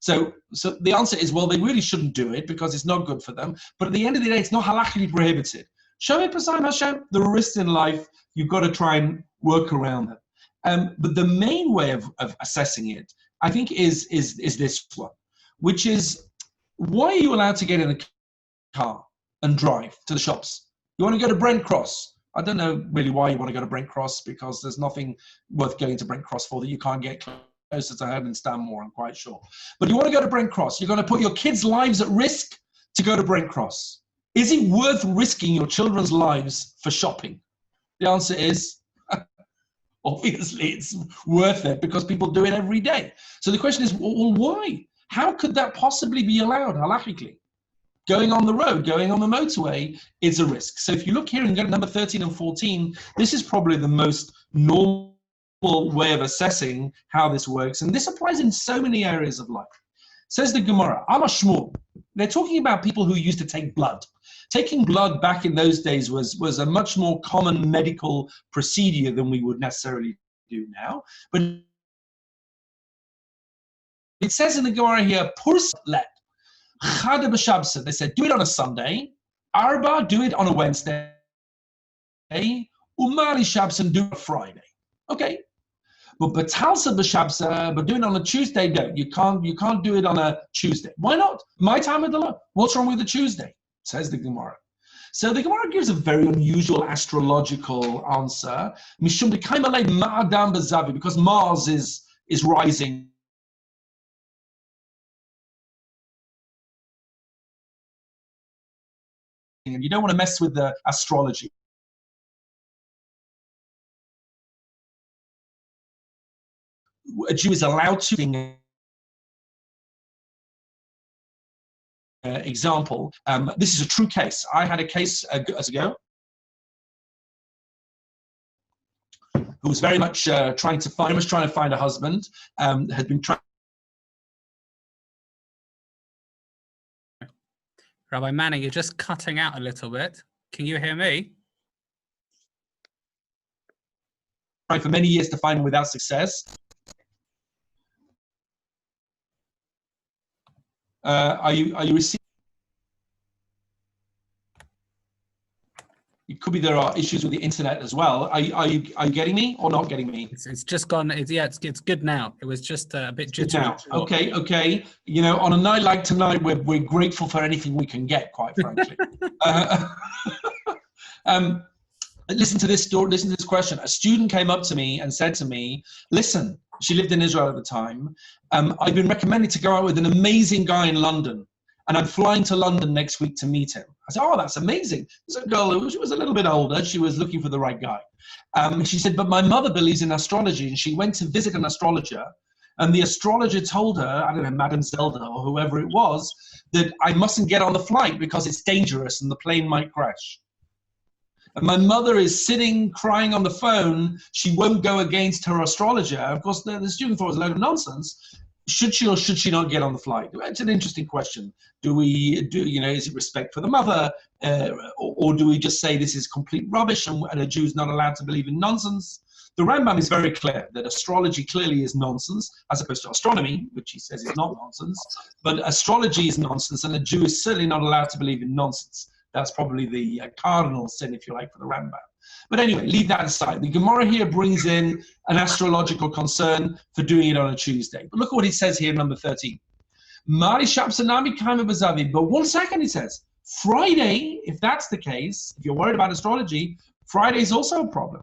So the answer is, well, they really shouldn't do it because it's not good for them. But at the end of the day, it's not halachically prohibited. Shomer Pasayim Hashem, the risks in life, you've got to try and work around them. But the main way of assessing it, I think, is this one, which is, why are you allowed to get in a car and drive to the shops? You want to go to Brent Cross. I don't know really why you want to go to Brent Cross, because there's nothing worth going to Brent Cross for that you can't get closer to home in Stanmore, I'm quite sure. But you want to go to Brent Cross. You're going to put your kids' lives at risk to go to Brent Cross. Is it worth risking your children's lives for shopping? The answer is, obviously, it's worth it because people do it every day. So the question is, well, why? How could that possibly be allowed halachically? Going on the road, going on the motorway is a risk. So if you look here and go to number 13 and 14, this is probably the most normal way of assessing how this works. And this applies in so many areas of life. Says the Gemara, Amar Shmuel. They're talking about people who used to take blood. Taking blood back in those days was a much more common medical procedure than we would necessarily do now. But it says in the Gemara here, Purs let. Chada b'Shabsa. They said, do it on a Sunday. Arba, do it on a Wednesday. Umali Shabsa, do it on a Friday. Okay. But Batalsa b'Shabsa, but do it on a Tuesday, no. You can't do it on a Tuesday. Why not? My time of the Lord. What's wrong with the Tuesday? Says the Gemara. So the Gemara gives a very unusual astrological answer. Mishum b'kaimalei ma'adam b'zavi, because Mars is rising. And you don't want to mess with the astrology. A Jew is allowed to example. This is a true case. I had a case ago who was very much trying to find a husband, had been trying Rabbi Manning, you're just cutting out a little bit. Can you hear me? Tried for many years to find without success. Are you receiving? It could be there are issues with the internet as well. Are you getting me or not getting me? It's just gone. It's good now. It was just a bit jittery. Now. Okay. You know, on a night like tonight, we're grateful for anything we can get, quite frankly. Listen to this story. Listen to this question. A student came up to me and said to me, "Listen." She lived in Israel at the time. I've been recommended to go out with an amazing guy in London, and I'm flying to London next week to meet him. I said, "Oh, that's amazing." There's a girl who was a little bit older. She was looking for the right guy. She said, "But my mother believes in astrology," and she went to visit an astrologer, and the astrologer told her, I don't know, Madame Zelda or whoever it was, that I mustn't get on the flight because it's dangerous and the plane might crash. And my mother is sitting crying on the phone. She won't go against her astrologer. Of course, the student thought it was a load of nonsense. Should she or should she not get on the flight? It's an interesting question. Is it respect for the mother? Or do we just say this is complete rubbish and a Jew's not allowed to believe in nonsense? The Rambam is very clear that astrology clearly is nonsense, as opposed to astronomy, which he says is not nonsense. But astrology is nonsense, and a Jew is certainly not allowed to believe in nonsense. That's probably the cardinal sin, if you like, for the Rambam. But anyway, leave that aside. The Gemara here brings in an astrological concern for doing it on a Tuesday. But look at what he says here, number 13. But 1 second, he says, Friday, if that's the case, if you're worried about astrology, Friday is also a problem.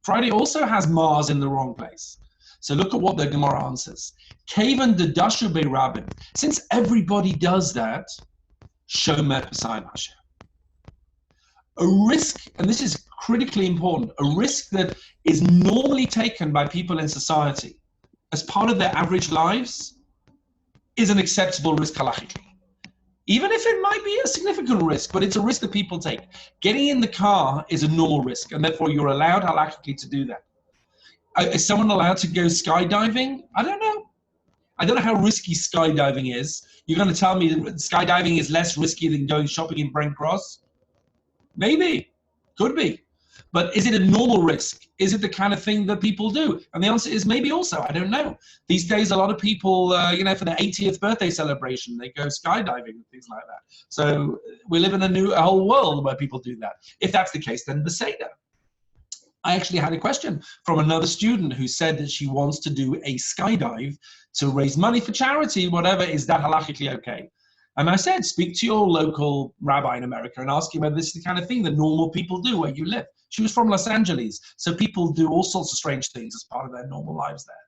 Friday also has Mars in the wrong place. So look at what the Gemara answers. Kavan dedashu be'rabim. Since everybody does that, Shomer Pesayim Hashem. A risk, and this is critically important, a risk that is normally taken by people in society as part of their average lives is an acceptable risk halachically. Even if it might be a significant risk, but it's a risk that people take. Getting in the car is a normal risk, and therefore you're allowed halachically to do that. Is someone allowed to go skydiving? I don't know. I don't know how risky skydiving is. You're going to tell me that skydiving is less risky than going shopping in Brent Cross? Maybe. Could be. But is it a normal risk? Is it the kind of thing that people do? And the answer is maybe also. I don't know. These days, a lot of people, for their 80th birthday celebration, they go skydiving and things like that. So we live in a whole world where people do that. If that's the case, then Beseda. I actually had a question from another student who said that she wants to do a skydive to raise money for charity, whatever. Is that halachically okay? And I said, speak to your local rabbi in America and ask him whether this is the kind of thing that normal people do where you live. She was from Los Angeles, so people do all sorts of strange things as part of their normal lives there.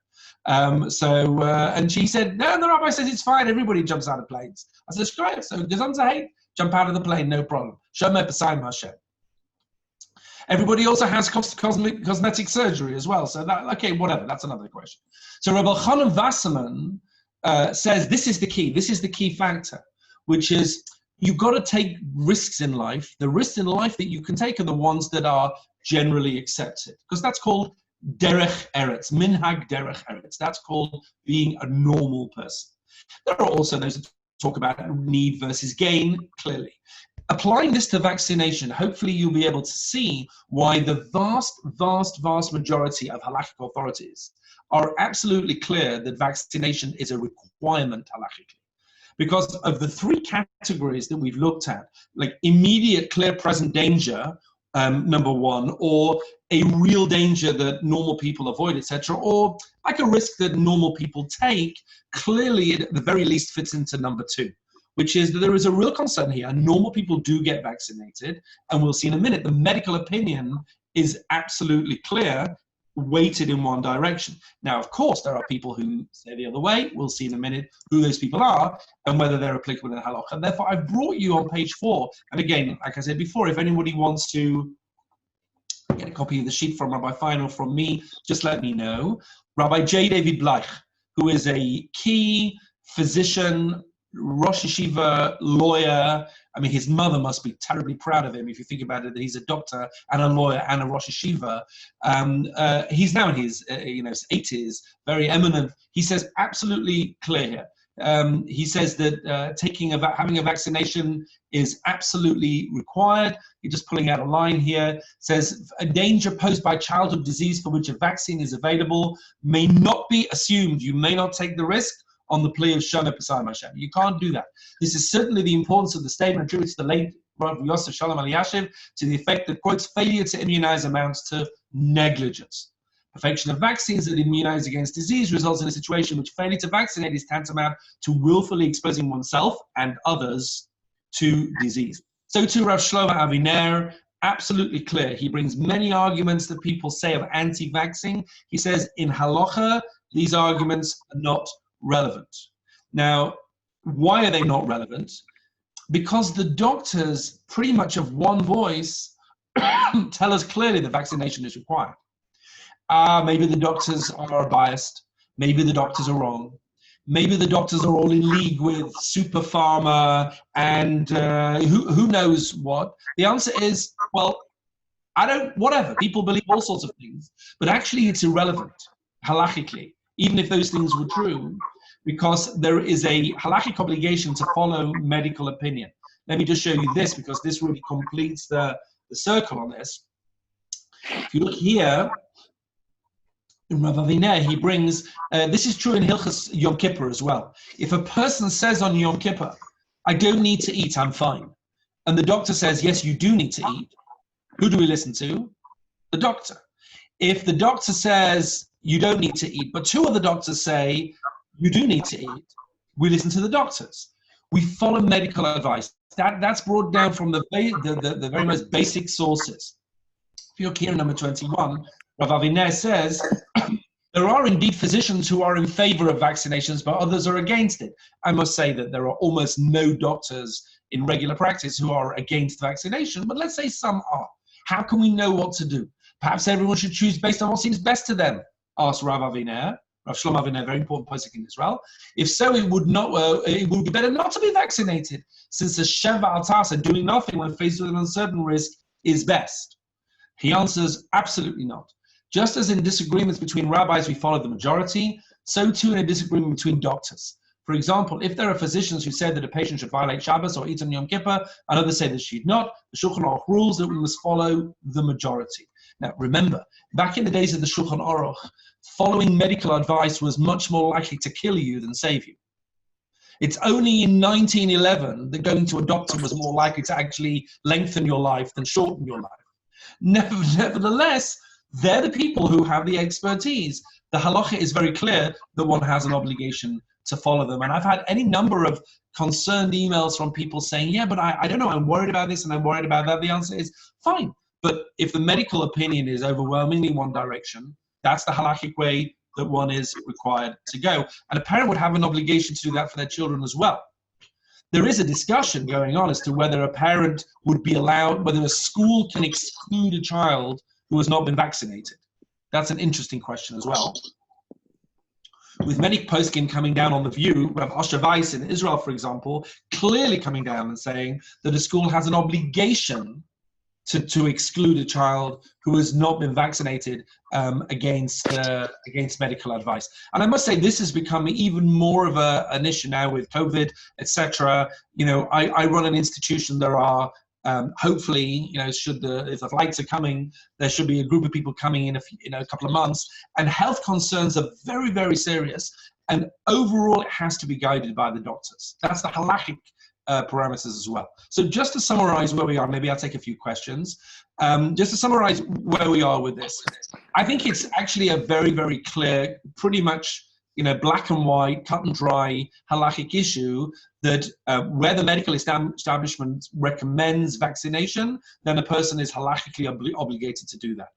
And she said, no, the rabbi says it's fine. Everybody jumps out of planes. I said, great. So jump out of the plane, no problem. Shomer Pesayim Hashem. Everybody also has cosmetic surgery as well. So that, okay, whatever, that's another question. So Rabbi Chanan Wasserman says this is the key. This is the key factor, which is you've got to take risks in life. The risks in life that you can take are the ones that are generally accepted, because that's called derech eretz, minhag derech eretz. That's called being a normal person. There are also those that talk about need versus gain, clearly. Applying this to vaccination, hopefully you'll be able to see why the vast majority of halakhic authorities are absolutely clear that vaccination is a requirement halachically. Because of the three categories that we've looked at, like immediate, clear, present danger, number one, or a real danger that normal people avoid, etc., or like a risk that normal people take, clearly it at the very least fits into number two, which is that there is a real concern here. Normal people do get vaccinated, and we'll see in a minute, the medical opinion is absolutely clear, weighted in one direction. Now, of course, there are people who say the other way. We'll see in a minute who those people are and whether they're applicable in Halacha. And therefore, I've brought you on page 4. And again, like I said before, if anybody wants to get a copy of the sheet from Rabbi Fein or from me, just let me know. Rabbi J. David Bleich, who is a key physician, Rosh Yeshiva, lawyer. I mean, his mother must be terribly proud of him if you think about it, that he's a doctor and a lawyer and a Rosh Yeshiva. He's now in his 80s, very eminent. He says absolutely clear here. He says that having a vaccination is absolutely required. You're just pulling out a line here. Says a danger posed by childhood disease for which a vaccine is available may not be assumed. You may not take the risk on the plea of Shana Pesai Hashem. You can't do that. This is certainly the importance of the statement attributed to the late Rav Yosef Shalom Eliashiv to the effect that, quotes, failure to immunize amounts to negligence. Perfection of vaccines that immunize against disease results in a situation in which failure to vaccinate is tantamount to willfully exposing oneself and others to disease. So too Rav Shlomo Aviner, absolutely clear. He brings many arguments that people say of anti-vaccine. He says in Halacha, these arguments are not relevant. Now, why are they not relevant? Because the doctors pretty much of one voice tell us clearly that vaccination is required. Maybe the doctors are biased. Maybe the doctors are wrong. Maybe the doctors are all in league with Super Pharma and who knows what. The answer is, well, whatever. People believe all sorts of things, but actually it's irrelevant, halachically, even if those things were true, because there is a halachic obligation to follow medical opinion. Let me just show you this, because this really completes the circle on this. If you look here, in Rav Aviner, he brings, this is true in Hilchas Yom Kippur as well. If a person says on Yom Kippur, I don't need to eat, I'm fine, and the doctor says, yes, you do need to eat, who do we listen to? The doctor. If the doctor says, you don't need to eat, but two other doctors say, you do need to eat, we listen to the doctors. We follow medical advice. That's brought down from the very most basic sources. If you're here, number 21, Rav Aviner says, there are indeed physicians who are in favor of vaccinations, but others are against it. I must say that there are almost no doctors in regular practice who are against vaccination, but let's say some are. How can we know what to do? Perhaps everyone should choose based on what seems best to them, asked Rav Aviner. Rav Shlomo Aviner, very important posek in Israel. If so, it would be better not to be vaccinated, since the Sheva al Tasa, doing nothing when faced with an uncertain risk, is best. He answers, absolutely not. Just as in disagreements between rabbis we follow the majority, so too in a disagreement between doctors. For example, if there are physicians who say that a patient should violate Shabbos or eat on Yom Kippur, and others say that she should not, the Shulchan Aruch rules that we must follow the majority. Now remember, back in the days of the Shulchan Aruch, following medical advice was much more likely to kill you than save you. It's only in 1911 that going to a doctor was more likely to actually lengthen your life than shorten your life. Nevertheless, they're the people who have the expertise. The halacha is very clear that one has an obligation to follow them. And I've had any number of concerned emails from people saying, yeah, but I don't know, I'm worried about this and I'm worried about that. The answer is fine. But if the medical opinion is overwhelmingly one direction, that's the halachic way that one is required to go. And a parent would have an obligation to do that for their children as well. There is a discussion going on as to whether a parent would be allowed, whether a school can exclude a child who has not been vaccinated. That's an interesting question as well. With many poskim coming down on the view, Rav Osher Weiss in Israel, for example, clearly coming down and saying that a school has an obligation to exclude a child who has not been vaccinated against medical advice. And I must say, this has become even more of an issue now with COVID, etc. You know, I run an institution. There are hopefully, you know, if the flights are coming, there should be a group of people coming in a couple of months. And health concerns are very, very serious. And overall, it has to be guided by the doctors. That's the halachic parameters as well. So just to summarize where we are, maybe I'll take a few questions. Just to summarize where we are with this, I think it's actually a very, very clear, pretty much, you know, black and white, cut and dry halachic issue that where the medical establishment recommends vaccination, then a person is halachically obligated to do that.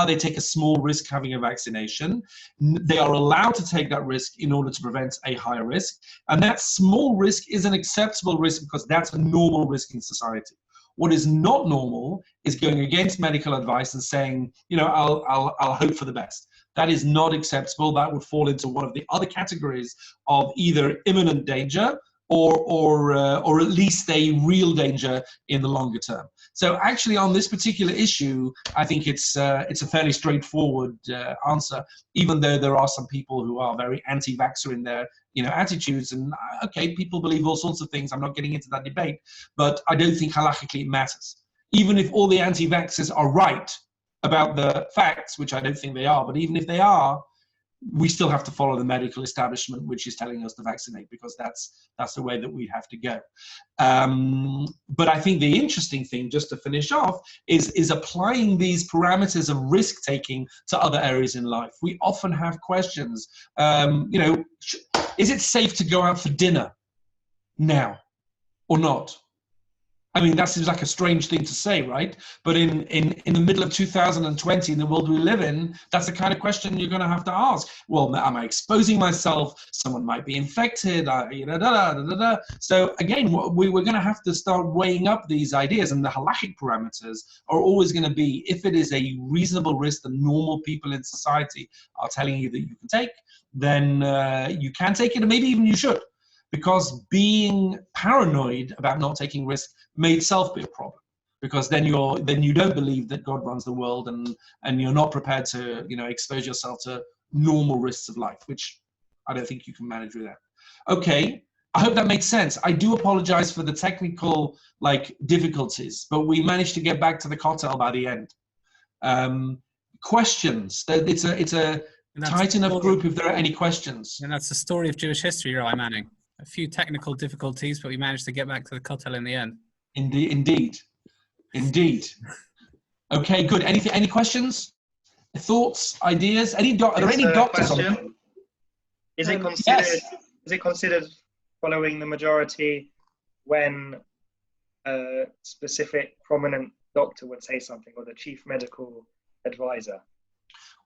They take a small risk having a vaccination. They are allowed to take that risk in order to prevent a higher risk. And that small risk is an acceptable risk because that's a normal risk in society. What is not normal is going against medical advice and saying, you know, I'll hope for the best. That is not acceptable. That would fall into one of the other categories of either imminent danger or at least a real danger in the longer term. So actually on this particular issue, I think it's a fairly straightforward answer, even though there are some people who are very anti-vaxxer in their attitudes. And okay, people believe all sorts of things. I'm not getting into that debate, but I don't think halachically it matters. Even if all the anti-vaxxers are right about the facts, which I don't think they are, but even if they are, we still have to follow the medical establishment, which is telling us to vaccinate, because that's the way that we have to go. But I think the interesting thing, just to finish off, is applying these parameters of risk taking to other areas in life. We often have questions. Is it safe to go out for dinner now or not? I mean, that seems like a strange thing to say, right? But in the middle of 2020, in the world we live in, that's the kind of question you're going to have to ask. Well, am I exposing myself? Someone might be infected. So again, we're going to have to start weighing up these ideas, and the halachic parameters are always going to be, if it is a reasonable risk that normal people in society are telling you that you can take, then you can take it, and maybe even you should. Because being paranoid about not taking risks may itself be a problem. Because then you don't believe that God runs the world, and you're not prepared to expose yourself to normal risks of life, which I don't think you can manage with that. Okay, I hope that made sense. I do apologize for the technical difficulties, but we managed to get back to the cocktail by the end. Questions? It's a tight enough group if there are any questions. And that's the story of Jewish history, Rabbi Manning. A few technical difficulties, but we managed to get back to the kotel in the end. Indeed. Okay, good. Any questions, thoughts, ideas? Are there any doctors on? Is it considered following the majority when a specific prominent doctor would say something, or the chief medical advisor?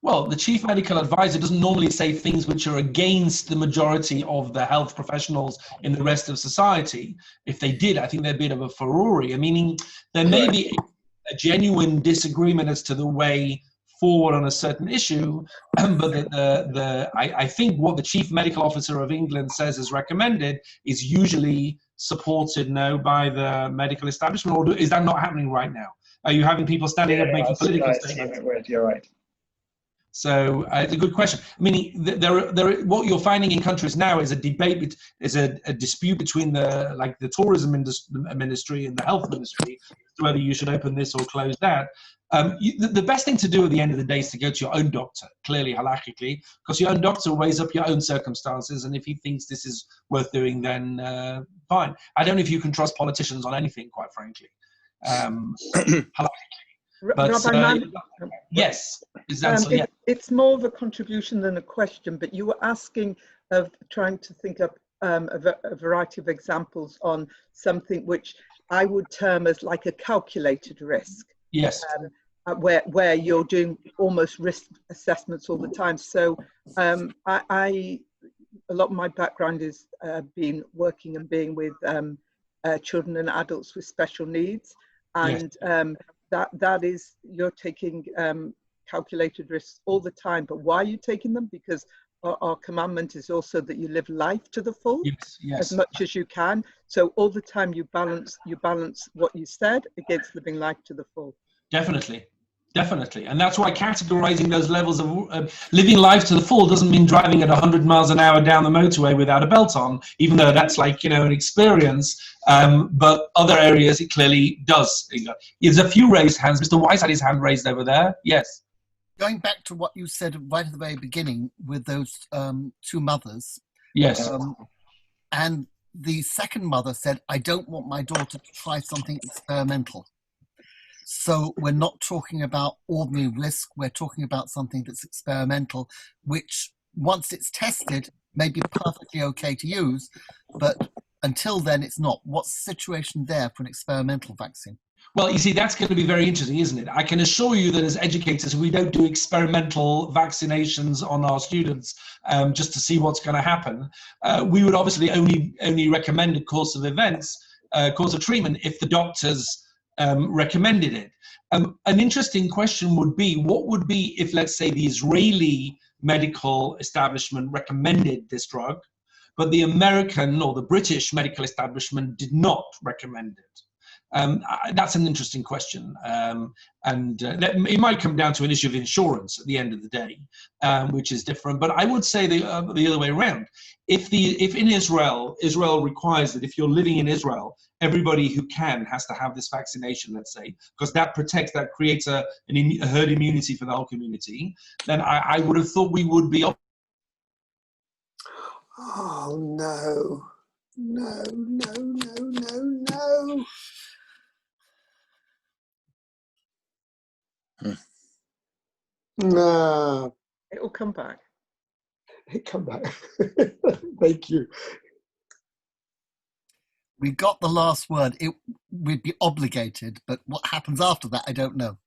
Well, the chief medical advisor doesn't normally say things which are against the majority of the health professionals in the rest of society. If they did, I think there'd be a bit of a furore, meaning there may be a genuine disagreement as to the way forward on a certain issue, but I think what the chief medical officer of England says is recommended is usually supported now by the medical establishment, or is that not happening right now? Are you having people standing up making political statements? You're right. So it's a good question. Meaning, what you're finding in countries now is a debate, is a dispute between the tourism ministry and the health ministry as to whether you should open this or close that. The best thing to do at the end of the day is to go to your own doctor, clearly halachically, because your own doctor weighs up your own circumstances, and if he thinks this is worth doing, then fine. I don't know if you can trust politicians on anything, quite frankly. Halachically. But, yes, it's more of a contribution than a question, but you were asking of trying to think up a variety of examples on something which I would term as like a calculated risk. Yes. Where you're doing almost risk assessments all the time. So a lot of my background is working and being with children and adults with special needs, and that is, you're taking calculated risks all the time. But why are you taking them? Because our commandment is also that you live life to the full, as much as you can. So all the time you balance what you said against living life to the full. Definitely. And that's why categorizing those levels of living life to the full doesn't mean driving at 100 miles an hour down the motorway without a belt on, even though that's an experience. But other areas it clearly does. There's a few raised hands. Mr. Weiss had his hand raised over there. Yes. Going back to what you said right at the very beginning with those two mothers. Yes. And the second mother said, I don't want my daughter to try something experimental. So we're not talking about ordinary risk. We're talking about something that's experimental, which once it's tested may be perfectly okay to use, but until then it's not. What's the situation there for an experimental vaccine? Well, you see, that's going to be very interesting, isn't it? I can assure you that as educators, we don't do experimental vaccinations on our students just to see what's going to happen. We would obviously only recommend a course of treatment if the doctors recommended it. An interesting question would be, what would be if, let's say, the Israeli medical establishment recommended this drug, but the American or the British medical establishment did not recommend it. That's an interesting question, it might come down to an issue of insurance at the end of the day, which is different. But I would say the other way around. If in Israel requires that if you're living in Israel, everybody who can has to have this vaccination, let's say, because that creates a herd immunity for the whole community, then I would have thought we would be. Oh no. No. It will come back. It come back. Thank you. We got the last word. We'd be obligated, but what happens after that, I don't know.